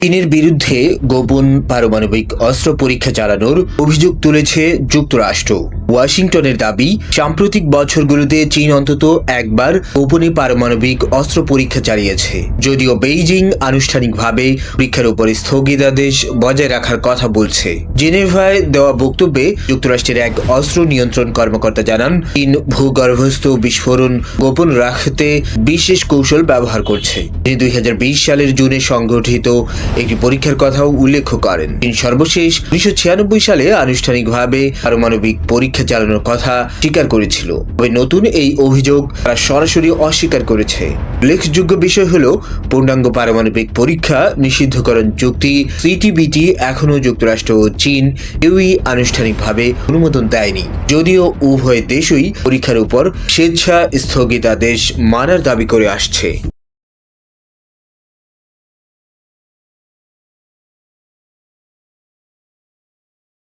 চীনের বিরুদ্ধে গোপন পারমাণবিক অস্ত্র পরীক্ষা চালানোর অভিযোগ তুলেছে যুক্তরাষ্ট্র। ওয়াশিংটনের দাবি, সাম্প্রতিক বছরগুলোতে চীন অন্তত একবার গোপনে পারমাণবিক অস্ত্র পরীক্ষা চালিয়েছে। যদিও বেইজিং আনুষ্ঠানিকভাবে পরীক্ষার উপর স্থগিতাদেশ বজায় রাখার কথা বলছে। জেনেভায় দেওয়া বক্তব্যে যুক্তরাষ্ট্রের এক অস্ত্র নিয়ন্ত্রণ কর্মকর্তা জানান, চীন ভূগর্ভস্থ বিস্ফোরণ গোপন রাখতে বিশেষ কৌশল ব্যবহার করছে। তিনি 2020 সালের জুনে সংঘটিত একটি পরীক্ষার কথাও উল্লেখ করেন। চীন সর্বশেষ 1996 সালে আনুষ্ঠানিকভাবে পারমাণবিক পরীক্ষা চালানোর কথা স্বীকার করেছিল। তবে নতুন এই অভিযোগ তারা সরাসরি অস্বীকার করেছে। উল্লেখযোগ্য বিষয় হল, পূর্ণাঙ্গ পারমাণবিক পরীক্ষা নিষিদ্ধকরণ চুক্তি সিটিবিটি এখনও যুক্তরাষ্ট্র ও চীন কেউই আনুষ্ঠানিকভাবে অনুমোদন দেয়নি। যদিও উভয় দেশই পরীক্ষার উপর স্বেচ্ছা স্থগিতাদেশ মানার দাবি করে আসছে।